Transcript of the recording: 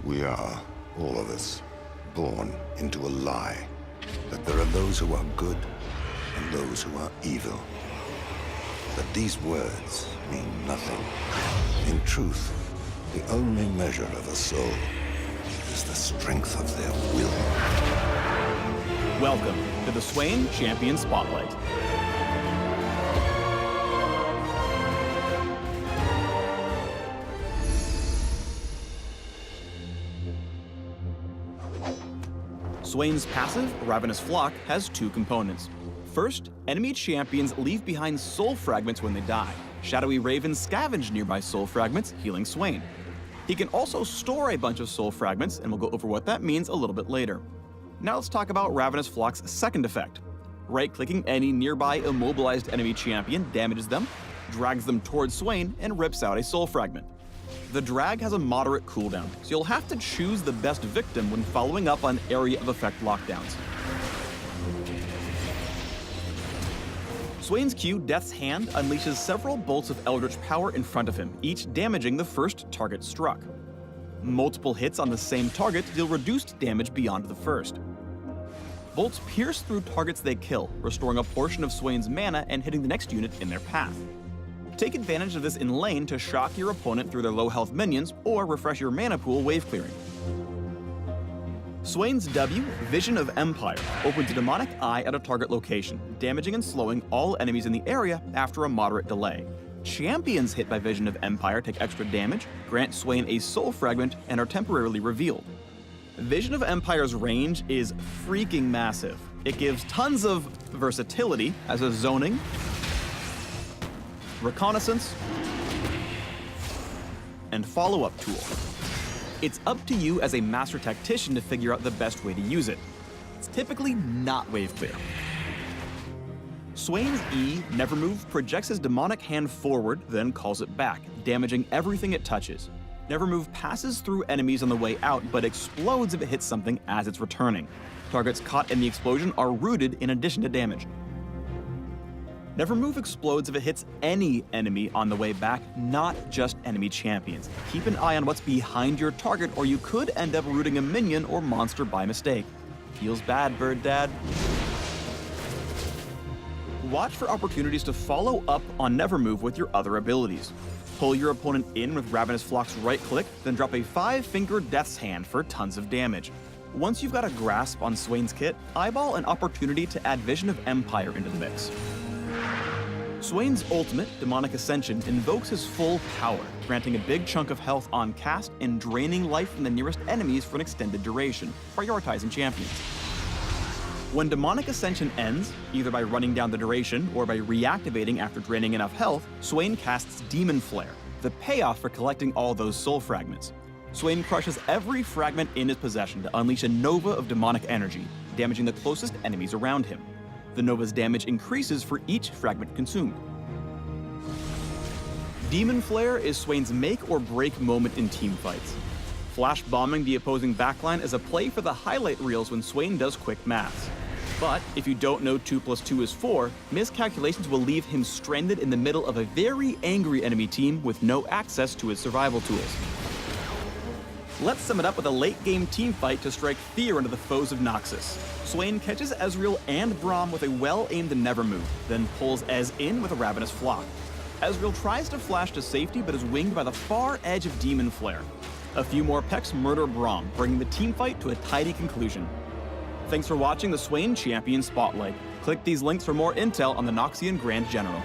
We are, all of us, born into a lie. That there are those who are good and those who are evil. But these words mean nothing. In truth, the only measure of a soul is the strength of their will. Welcome to the Swain Champion Spotlight. Swain's passive, Ravenous Flock, has two components. First, enemy champions leave behind soul fragments when they die. Shadowy ravens scavenge nearby soul fragments, healing Swain. He can also store a bunch of soul fragments, and we'll go over what that means a little bit later. Now let's talk about Ravenous Flock's second effect. Right-clicking any nearby immobilized enemy champion damages them, drags them towards Swain, and rips out a soul fragment. The drag has a moderate cooldown, so you'll have to choose the best victim when following up on area of effect lockdowns. Swain's Q, Death's Hand, unleashes several bolts of eldritch power in front of him, each damaging the first target struck. Multiple hits on the same target deal reduced damage beyond the first. Bolts pierce through targets they kill, restoring a portion of Swain's mana and hitting the next unit in their path. Take advantage of this in lane to shock your opponent through their low health minions or refresh your mana pool wave clearing. Swain's W, Vision of Empire, opens a demonic eye at a target location, damaging and slowing all enemies in the area after a moderate delay. Champions hit by Vision of Empire take extra damage, grant Swain a soul fragment, and are temporarily revealed. Vision of Empire's range is freaking massive. It gives tons of versatility as a zoning, reconnaissance, and follow-up tool. It's up to you as a master tactician to figure out the best way to use it. It's typically not wave clear. Swain's E, Nevermove, projects his demonic hand forward, then calls it back, damaging everything it touches. Nevermove passes through enemies on the way out, but explodes if it hits something as it's returning. Targets caught in the explosion are rooted in addition to damage. Nevermove explodes if it hits any enemy on the way back, not just enemy champions. Keep an eye on what's behind your target, or you could end up rooting a minion or monster by mistake. Feels bad, Bird Dad. Watch for opportunities to follow up on Nevermove with your other abilities. Pull your opponent in with Ravenous Flock's right click, then drop a 5-finger Death's Hand for tons of damage. Once you've got a grasp on Swain's kit, eyeball an opportunity to add Vision of Empire into the mix. Swain's ultimate, Demonic Ascension, invokes his full power, granting a big chunk of health on cast and draining life from the nearest enemies for an extended duration, prioritizing champions. When Demonic Ascension ends, either by running down the duration or by reactivating after draining enough health, Swain casts Demon Flare, the payoff for collecting all those soul fragments. Swain crushes every fragment in his possession to unleash a nova of demonic energy, damaging the closest enemies around him. The nova's damage increases for each fragment consumed. Demon Flare is Swain's make or break moment in teamfights. Flash bombing the opposing backline is a play for the highlight reels when Swain does quick maths. But if you don't know 2 + 2 is 4, miscalculations will leave him stranded in the middle of a very angry enemy team with no access to his survival tools. Let's sum it up with a late-game teamfight to strike fear into the foes of Noxus. Swain catches Ezreal and Braum with a well-aimed Nevermove, then pulls Ez in with a Ravenous Flock. Ezreal tries to flash to safety but is winged by the far edge of Demon Flare. A few more pecks murder Braum, bringing the teamfight to a tidy conclusion. Thanks for watching the Swain Champion Spotlight. Click these links for more intel on the Noxian Grand General.